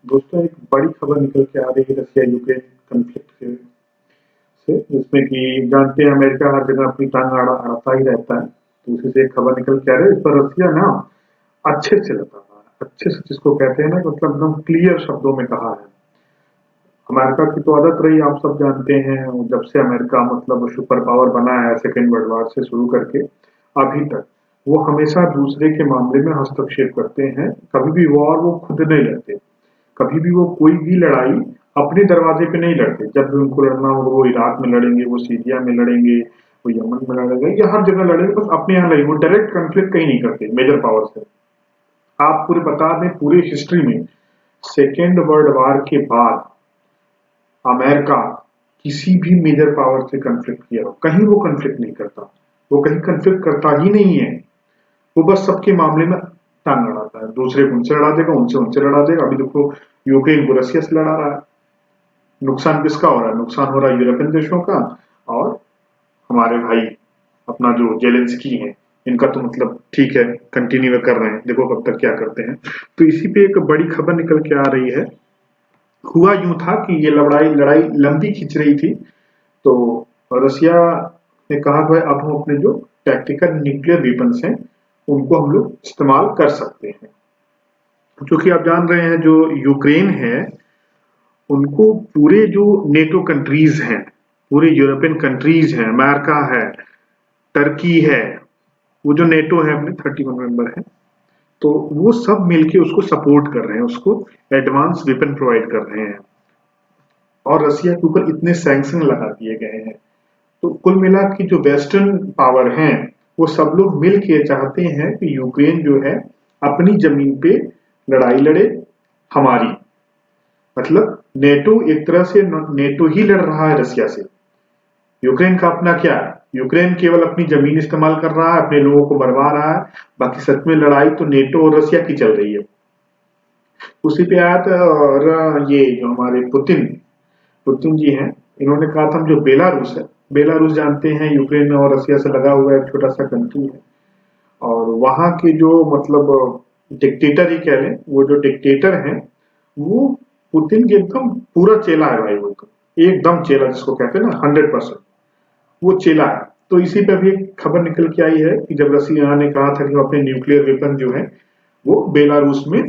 दोस्तों, एक बड़ी खबर निकल के आ रही है रशिया यूक्रेन कॉन्फ्लिक्ट से जिसमें कि जानते हैं अमेरिका हर जगह अपनी टांग अड़ाता ही रहता है। तो उसी से एक खबर निकल के आ रही है। इस पर रशिया ना अच्छे से लगा रहा है, अच्छे से जिसको कहते हैं ना, मतलब एकदम क्लियर शब्दों में कहा है। अमेरिका की तो आदत रही, आप सब जानते हैं, जब से अमेरिका मतलब सुपर पावर बना है सेकेंड वर्ल्ड वॉर से शुरू करके अभी तक, वो हमेशा दूसरे के मामले में हस्तक्षेप करते हैं। कभी भी वॉर वो खुद नहीं लड़ते, कभी भी वो कोई भी लड़ाई अपने दरवाजे पे नहीं लड़ते। जब भी उनको लड़ना हो वो इराक में लड़ेंगे, वो सीरिया में लड़ेंगे, वो यमन में लड़ेंगे, या हर जगह लड़ेंगे, बस अपने यहाँ लड़ेंगे। वो डायरेक्ट कॉन्फ्लिक्ट कहीं नहीं करते मेजर पावर से। आप पूरे बता दें, पूरी हिस्ट्री में सेकेंड वर्ल्ड वॉर के बाद अमेरिका किसी भी मेजर पावर से कॉन्फ्लिक्ट किया हो, कहीं वो कॉन्फ्लिक्ट नहीं करता। वो कहीं कॉन्फ्लिक्ट करता ही नहीं है। वो बस सबके मामले में टांग अड़ाता है। दूसरे को उनसे लड़ा देगा, उनसे उनसे लड़ा देगा। अभी देखो, यूक्रेन को रशिया से लड़ा रहा है। नुकसान किसका हो रहा है? नुकसान हो रहा है यूरोपियन देशों का, और हमारे भाई अपना जो जेलेंस्की है, इनका तो मतलब ठीक है, कंटिन्यू कर रहे हैं, देखो कब तक क्या करते हैं। तो इसी पे एक बड़ी खबर निकल के आ रही है। हुआ यूं था कि ये लड़ाई लड़ाई लंबी खिंच रही थी, तो रसिया ने कहा कि भाई अब हम अपने जो टैक्टिकल न्यूक्लियर वेपन्स हैं उनको हम लोग इस्तेमाल कर सकते हैं। क्योंकि आप जान रहे हैं जो यूक्रेन है, उनको पूरे जो नेटो कंट्रीज हैं, पूरे यूरोपियन कंट्रीज हैं, अमेरिका है, टर्की है, वो जो नेटो है अपने 31 मेंबर है, तो वो सब मिलके उसको सपोर्ट कर रहे हैं, उसको एडवांस वेपन प्रोवाइड कर रहे हैं। और रसिया के ऊपर इतने सैंक्शन लगा दिए गए हैं। तो कुल मिला के जो वेस्टर्न पावर हैं, वो सब लोग मिल के चाहते हैं कि यूक्रेन जो है अपनी जमीन पे लड़ाई लड़े हमारी। मतलब नेटो एक तरह से नेटो ही लड़ रहा है रसिया से। यूक्रेन का अपना क्या है? यूक्रेन केवल अपनी जमीन इस्तेमाल कर रहा है, अपने लोगों को मरवा रहा है। बाकी सच में लड़ाई तो नेटो और रसिया की चल रही है। उसी पे आया था। और ये जो हमारे पुतिन पुतिन जी हैं, इन्होंने कहा था जो बेलारूस है, बेलारूस जानते हैं यूक्रेन और रसिया से लगा हुआ एक छोटा सा कंट्री है। और वहां के जो मतलब डिक्टेटर ही कह लें, वो जो डिक्टेटर हैं, वो पुतिन के एकदम पूरा चेला है भाई। वो एकदम चेला जिसको कहते हैं ना, 100% वो चेला है। तो इसी पे भी एक खबर निकल के आई है कि जब रसिया ने कहा था कि वो अपने न्यूक्लियर वेपन जो है वो बेलारूस में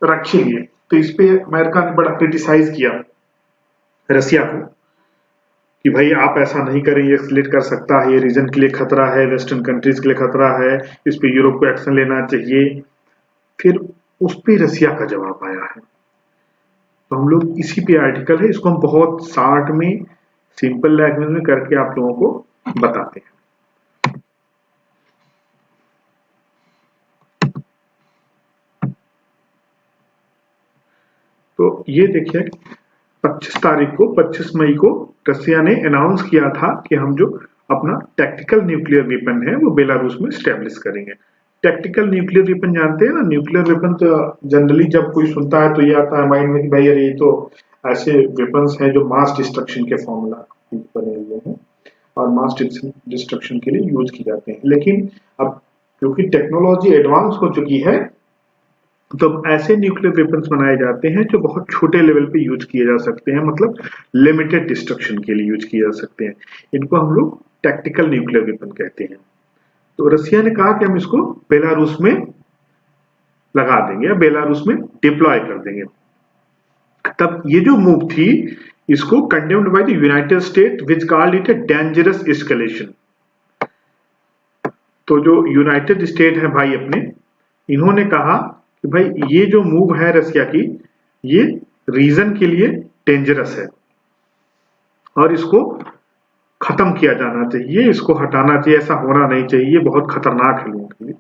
रखेंगे, तो इस पे अमेरिका ने बड़ा क्रिटिसाइज किया रसिया को कि भाई आप ऐसा नहीं करें, ये एस्केलेट कर सकता है, ये रीजन के लिए खतरा है, वेस्टर्न कंट्रीज के लिए खतरा है, इस पे यूरोप को एक्शन लेना चाहिए। फिर उस पे रसिया का जवाब आया है। तो हम लोग इसी पे आर्टिकल है, इसको हम बहुत शार्ट में सिंपल लैंग्वेज में करके आप लोगों को बताते हैं। तो ये देखिए, 25 मई को रसिया ने अनाउंस किया था कि हम जो अपना टैक्टिकल न्यूक्लियर वेपन है वो बेलारूस में स्टैब्लिश करेंगे। टैक्टिकल न्यूक्लियर वेपन जानते हैं ना, न्यूक्लियर वेपन तो जनरली जब कोई सुनता है तो ये आता है माइंड में कि भाई अरे ये तो ऐसे वेपन्स हैं जो मास डिस्ट्रक्शन के फॉर्मूला बने हुए हैं और मास डिस्ट्रक्शन के लिए यूज किए जाते हैं। लेकिन अब क्योंकि टेक्नोलॉजी एडवांस हो चुकी है, तो ऐसे न्यूक्लियर वेपन्स बनाए जाते हैं जो बहुत छोटे लेवल पे यूज किए जा सकते हैं, मतलब लिमिटेड डिस्ट्रक्शन के लिए यूज किए जा सकते हैं। इनको हम लोग टैक्टिकल न्यूक्लियर वेपन कहते हैं। तो रसिया ने कहा कि हम इसको बेलारूस में लगा देंगे या बेलारूस में डिप्लॉय कर देंगे। तब ये जो मूव थी, इसको condemned by the United state which called it a dangerous escalation. तो जो यूनाइटेड स्टेट है भाई अपने, इन्होंने कहा कि भाई ये जो मूव है रसिया की, ये रीजन के लिए डेंजरस है और इसको खत्म किया जाना चाहिए, इसको हटाना चाहिए, ऐसा होना नहीं चाहिए, ये बहुत खतरनाक है लोगों के लिए।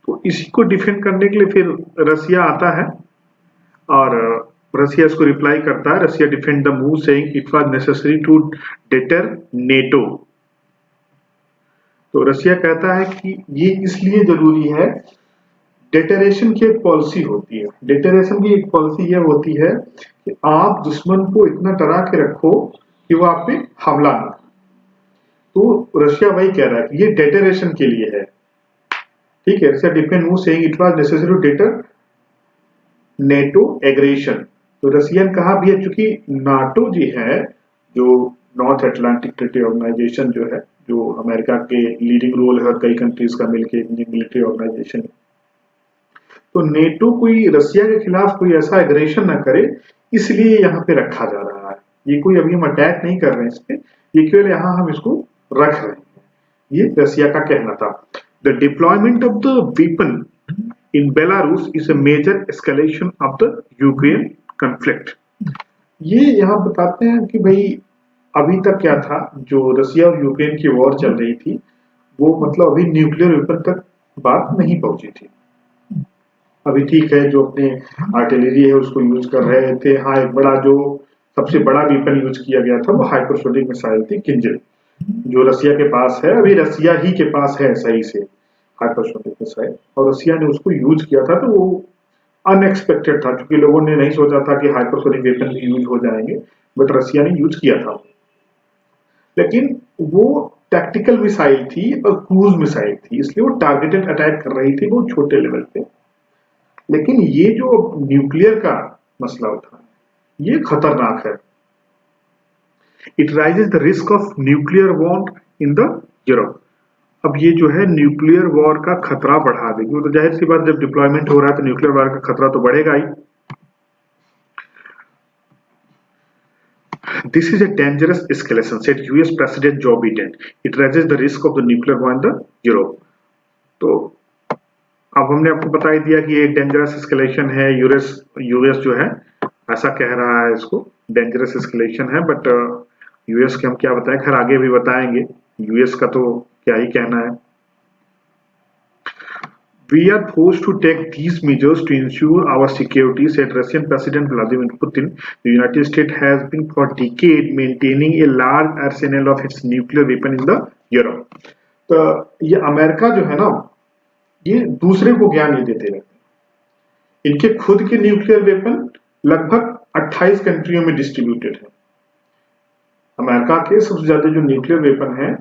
तो इसी को डिफेंड करने के लिए फिर रसिया आता है और रसिया इसको रिप्लाई करता है। Russia defend the move saying it was necessary to deter NATO. तो रसिया कहता है कि ये इसलिए जरूरी है, डेटरेशन की एक पॉलिसी होती है। डेटरेशन की एक पॉलिसी यह होती है कि आप दुश्मन को इतना डरा के रखो कि वो आप पे हमला न करे। तो रशिया वही कह रहा है कि ये डेटरेशन के लिए है। ठीक है, Russia defend move saying it was necessary to deter NATO aggression. तो रसिया ने कहा भी है, चूंकि नाटो जी है जो नॉर्थ अटलांटिक ट्रीटी ऑर्गेनाइजेशन जो है, जो अमेरिका के लीडिंग रोल है और कई कंट्रीज का मिलकर मिलिट्री ऑर्गेनाइजेशन है, तो नेटो कोई रसिया के खिलाफ कोई ऐसा एग्रेशन ना करे, इसलिए यहाँ पे रखा जा रहा है। ये कोई अभी हम अटैक नहीं कर रहे हैं इस पे, ये केवल यहाँ हम इसको रख रहे हैं, ये रसिया का कहना था। The deployment of the weapon in Belarus is a major escalation of the Ukraine conflict. ये यहाँ बताते हैं कि भाई अभी तक क्या था, जो रसिया और यूक्रेन की वॉर चल रही थी, वो मतलब अभी न्यूक्लियर वेपन तक बात नहीं पहुंची थी। अभी ठीक है, जो अपने आर्टिलरी है उसको यूज कर रहे थे। हाँ, एक बड़ा जो सबसे बड़ा वेपन यूज किया गया था वो हाइपरसोनिक मिसाइल थी किंजल, जो रसिया के पास है, अभी रसिया ही के पास है सही से हाइपरसोनिक मिसाइल, और रसिया ने उसको यूज किया था। तो वो अनएक्सपेक्टेड था, क्योंकि लोगों ने नहीं सोचा था कि हाइपरसोनिक वेपन भी यूज हो जाएंगे, बट रसिया ने यूज किया था। लेकिन वो टैक्टिकल मिसाइल थी और क्रूज मिसाइल थी, इसलिए वो टारगेटेड अटैक कर रही थी बहुत छोटे लेवल पे। लेकिन ये जो न्यूक्लियर का मसला उठा, ये खतरनाक है। It rises the risk of nuclear war in the Europe. अब ये जो है न्यूक्लियर वॉर का खतरा बढ़ा देगी। तो जाहिर सी बात, जब डिप्लॉयमेंट हो रहा है तो न्यूक्लियर वॉर का खतरा तो बढ़ेगा ही। This is a dangerous escalation, said US President Joe Biden. It raises the risk of the nuclear war in the Europe. तो अब हमने आपको बता ही दिया कि एक डेंजरस एस्केलेशन है। यूएस जो है ऐसा कह रहा है, इसको डेंजरस एस्केलेशन है, बट यूएस के हम क्या बताएं, खैर आगे भी बताएंगे। यूएस का तो क्या ही कहना है। We are forced to take these measures to ensure our security, said Russian President Vladimir Putin. The United States has been for decades maintaining a large arsenal of its nuclear weapon in the Europe. तो ये America जो है ना, ये दूसरे को ज्ञान नहीं देते रहते। इनके खुद के न्यूक्लियर वेपन लगभग 28 कंट्रियों में डिस्ट्रीब्यूटेड है। अमेरिका के सबसे ज्यादा जो न्यूक्लियर वेपन है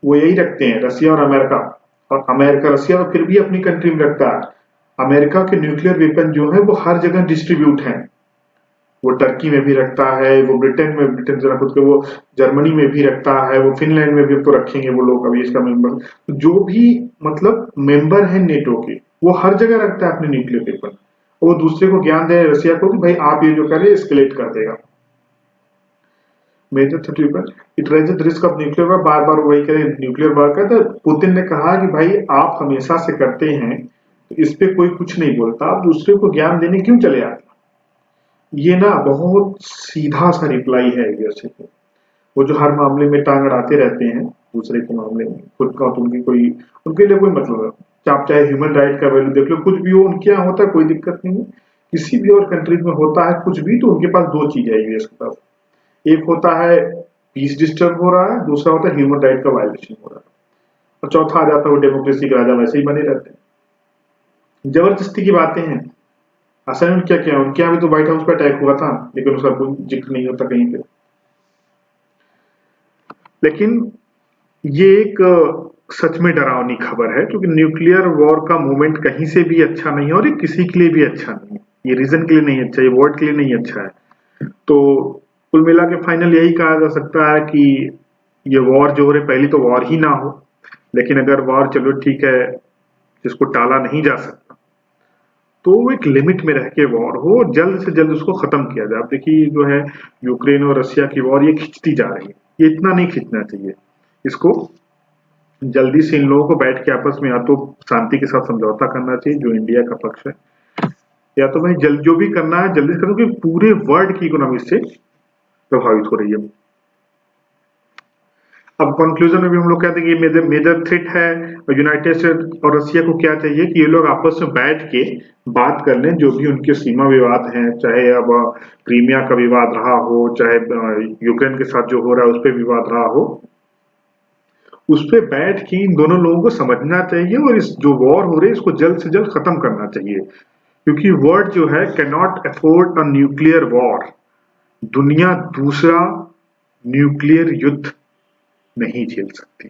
वो यही रखते हैं, रसिया और अमेरिका। और अमेरिका रसिया तो फिर भी अपनी कंट्री में रखता है। अमेरिका के न्यूक्लियर वेपन जो है वो हर जगह डिस्ट्रीब्यूट है। वो टर्की में भी रखता है, वो ब्रिटेन में, ब्रिटेन जरा खुद के, वो जर्मनी में भी रखता है, वो फिनलैंड में भी तो रखेंगे वो लोग अभी इसका मेंबर। जो भी मतलब मेंबर है नेटो के, वो हर जगह रखता है अपने न्यूक्लियर वेपन। वो दूसरे को ज्ञान दे रसिया को कि भाई आप ये जो करे एस्केलेट कर देगा। Major threat weapon it raises risk of nuclear war. बार बार वही करें न्यूक्लियर वॉर का। तो पुतिन ने कहा कि भाई आप हमेशा से करते हैं तो इस पे कोई कुछ नहीं बोलता, आप दूसरे को ज्ञान देने क्यों चले आते? ये ना बहुत सीधा सा रिप्लाई है यूएसए को। वो जो हर मामले में टांग अड़ाते रहते हैं दूसरे के मामले में, खुद का तो उनके लिए कोई मतलब है। आप चाहे ह्यूमन राइट का वैल्यू देख लो, कुछ भी हो उनके यहाँ होता है, कोई दिक्कत नहीं है। किसी भी और कंट्रीज में होता है कुछ भी, तो उनके पास दो चीज है यूएस के पास। एक होता है पीस डिस्टर्ब हो रहा है, दूसरा होता है ह्यूमन राइट का वायलेशन हो रहा है, और चौथा आ जाता है वो डेमोक्रेसी का राजा वैसे ही बने रहते हैं। जबरदस्ती की बातें हैं। असल में क्या किया, उनके यहाँ भी तो व्हाइट हाउस पर अटैक हुआ था, लेकिन उसका कोई जिक्र नहीं होता कहीं पे। लेकिन ये एक सच में डरावनी खबर है, क्योंकि न्यूक्लियर वॉर का मूवमेंट कहीं से भी अच्छा नहीं है, और ये किसी के लिए भी अच्छा नहीं है। ये रीजन के लिए नहीं अच्छा है, ये वर्ल्ड के लिए नहीं अच्छा है। तो कुल मिला के फाइनल यही कहा जा सकता है कि ये वॉर जो हो रही, पहली तो वॉर ही ना हो, लेकिन अगर वॉर चलो ठीक है जिसको टाला नहीं जा सकता, तो वो एक लिमिट में रह के वॉर हो, जल्द से जल्द उसको खत्म किया जाए। आप देखिए जो है यूक्रेन और रशिया की वॉर, ये खिंचती जा रही है, ये इतना नहीं खींचना चाहिए। इसको जल्दी से इन लोगों को बैठ के आपस में या तो शांति के साथ समझौता करना चाहिए, जो इंडिया का पक्ष है, या तो भाई जल्द जो भी करना है जल्दी से करो, कि पूरे वर्ल्ड की इकोनॉमी से प्रभावित हो रही है। अब कंक्लूजन में भी हम लोग कहते हैं कि मेजर थ्रेट है, और यूनाइटेड स्टेट्स और रशिया को क्या चाहिए कि ये लोग आपस में बैठ के बात कर लें, जो भी उनके सीमा विवाद हैं, चाहे अब क्रीमिया का विवाद रहा हो, चाहे यूक्रेन के साथ जो हो रहा है उस पर विवाद रहा हो, उस पर बैठ के इन दोनों लोगों को समझना चाहिए, और इस जो वॉर हो रही है इसको जल्द से जल्द खत्म करना चाहिए। क्योंकि वर्ल्ड जो है can not afford a nuclear war. दुनिया दूसरा न्यूक्लियर युद्ध नहीं झेल सकती,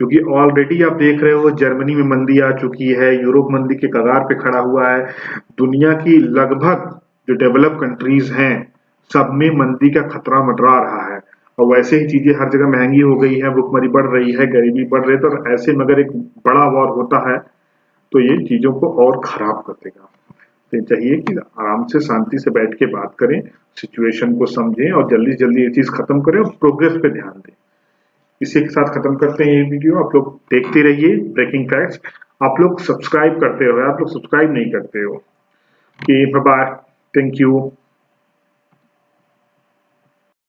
क्योंकि ऑलरेडी आप देख रहे हो जर्मनी में मंदी आ चुकी है, यूरोप मंदी के कगार पे खड़ा हुआ है। दुनिया की लगभग जो डेवलप कंट्रीज हैं सब में मंदी का खतरा मंडरा रहा है, और वैसे ही चीजें हर जगह महंगी हो गई है, भुखमरी बढ़ रही है, गरीबी बढ़ रही है, तो ऐसे में अगर एक बड़ा वॉर होता है तो ये चीजों को और खराब कर देगा। तो चाहिए कि आराम से शांति से बैठ के बात करें, सिचुएशन को समझें और जल्दी से जल्दी ये चीज खत्म करें और प्रोग्रेस पे ध्यान दें। इसी के साथ खत्म करते हैं ये वीडियो। आप लोग देखते रहिए ब्रेकिंग फैक्ट्स। आप लोग सब्सक्राइब करते हो, आप लोग सब्सक्राइब नहीं करते हो। Bye bye, thank you.